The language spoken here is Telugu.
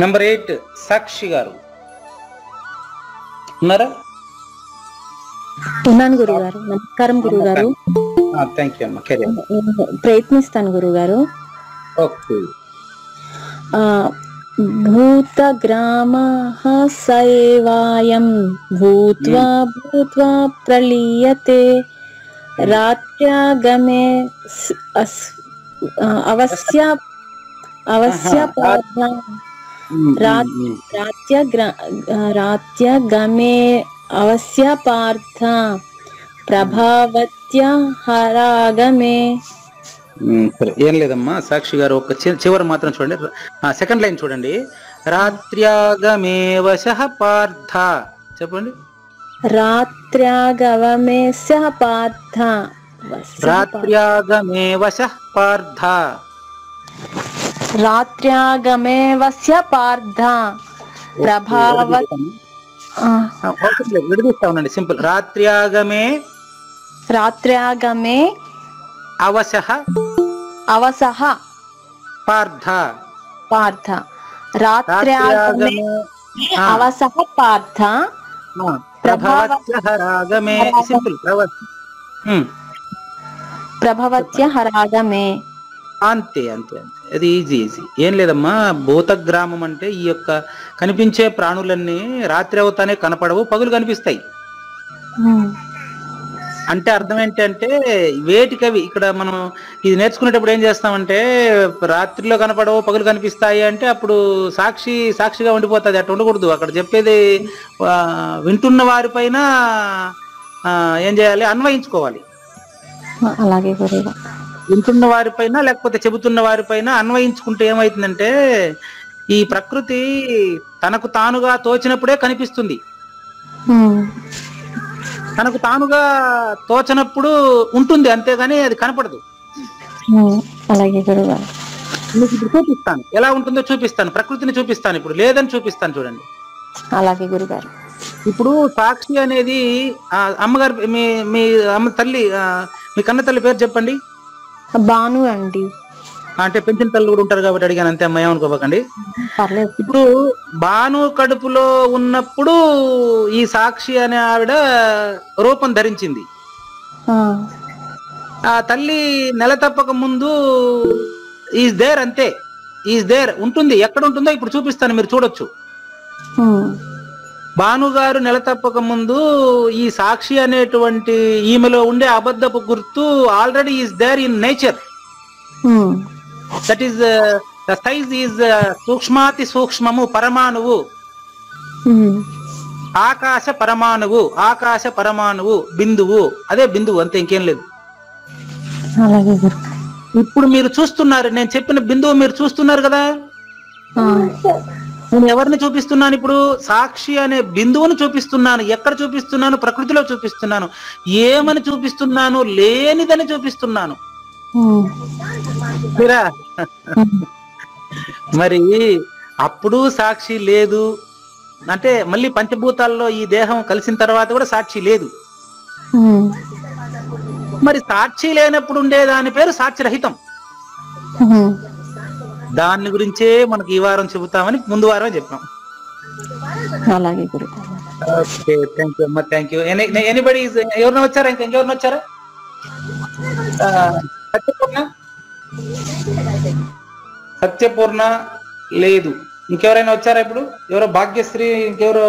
నెంబర్ 8 సాక్షి గారు ఉన్నారా? ఉన్నాను గురుగారు. నమస్కారం గురుగారు. థ్యాంక్ యూ అమ్మా. కెరీర్ ప్రయత్నిస్తాను గురుగారు. ఓకే. భూతగ్రామః సైవాయం భూత్వా భూత్వా ప్రలీయతే రాత్యాగమే అవస్య రాత్యగమే అవస్య పార్థ ప్రభావత్య హరాగమే. సరే, ఏం లేదమ్మా. సాక్షి గారు ఒక చివరి మాత్రం చూడండి, సెకండ్ లైన్ చూడండి. రాత్ర్యాగమే వశః పార్థ చెప్పండి. రాత్ర్యాగమే పార్థ రాత్ర్యాగమే వశః పార్థ రాత్ర్యాగమే వస్య పార్థ ప్రభావత్ విడదీస్తా ఉండండి. సింపుల్. రాత్ర్యాగమే అవసః పార్థ రాత్ర్యాగమే అవసః పార్థ ప్రభావత్య హరాగమే. సింపుల్. ప్రభావత్య హరాగమే. అంతే అంతే అంతే, అది ఈజీ. ఏం లేదమ్మా. భూతగ్రామం అంటే ఈ యొక్క కనిపించే ప్రాణులన్నీ రాత్రి అవుతానే కనపడవు, పగులు కనిపిస్తాయి. అంటే అర్థం ఏంటంటే వేటికవి. ఇక్కడ మనం ఇది నేర్చుకునేటప్పుడు ఏం చేస్తామంటే రాత్రిలో కనపడవు పగులు కనిపిస్తాయి అంటే అప్పుడు సాక్షిగా ఉండిపోతుంది. అట్లా ఉండకూడదు. అక్కడ చెప్పేది వింటున్న వారిపైన ఏం చేయాలి, అన్వయించుకోవాలి. అలాగే వింటున్న వారిపైన లేకపోతే చెబుతున్న వారిపైన అన్వయించుకుంటే ఏమవుతుందంటే ఈ ప్రకృతి తనకు తానుగా తోచినప్పుడే కనిపిస్తుంది. తనకు తానుగా తోచనప్పుడు ఉంటుంది, అంతేగాని అది కనపడదు. అలాగే గురుగారు. మీకు ఇప్పుడు చూపిస్తాను, ఎలా ఉంటుందో చూపిస్తాను. ప్రకృతిని చూపిస్తాను, ఇప్పుడు లేదని చూపిస్తాను చూడండి. అలాగే గురుగారు. ఇప్పుడు సాక్షి అనేది అమ్మగారు, మీ అమ్మ తల్లి, మీ కన్న తల్లి పేరు చెప్పండి. బాను అండి. అంటే పెంచిన తల్లి కూడా ఉంటారు కాబట్టి అడిగాను, అంతే అమ్మ, ఏమనుకోకండి. ఇప్పుడు బాను కడుపులో ఉన్నప్పుడు ఈ సాక్షి అనే ఆవిడ రూపం ధరించింది. ఆ తల్లి నెల తప్పక ముందు ఈజ్ దేర్, అంతే. ఈజ్ దేర్ ఉంటుంది. ఎక్కడ ఉంటుందో ఇప్పుడు చూపిస్తాను, మీరు చూడొచ్చు. భానుగారు నెల తప్పక ముందు ఈ సాక్షి అనేటువంటి ఈమెలో ఉండే అబద్ధపు గుర్తు already is there in nature. That is the size is సూక్ష్మాతి సూక్ష్మము పరమాణువు. ఆకాశ పరమాణువు బిందువు, అదే బిందువు, అంతే, ఇంకేం లేదు. ఇప్పుడు మీరు చూస్తున్నారు, నేను చెప్పిన బిందువు మీరు చూస్తున్నారు కదా. నేను ఎవరిని చూపిస్తున్నాను ఇప్పుడు? సాక్షి అనే బిందువును చూపిస్తున్నాను. ఎక్కడ చూపిస్తున్నాను? ప్రకృతిలో చూపిస్తున్నాను. ఏమని చూపిస్తున్నాను? లేనిదని చూపిస్తున్నాను. మరి అప్పుడు సాక్షి లేదు అంటే మళ్ళీ పంచభూతాల్లో ఈ దేహం కలిసిన తర్వాత కూడా సాక్షి లేదు. మరి సాక్షి లేనప్పుడు ఉండే దాని పేరు సాక్షిరహితం. దాని గురించే మనకి ఈ వారం చెబుతామని ముందు వారమే చెప్పాం. అలాగే ఓకే, థ్యాంక్ యూ అమ్మా, థ్యాంక్ యూ. ఎనీబడి ఎవరిన వచ్చారా? ఇంకెవరిన వచ్చారా? సత్యపూర్ణ లేదు. ఇంకెవరైనా వచ్చారా ఇప్పుడు? ఎవరో భాగ్యశ్రీ, ఇంకెవరో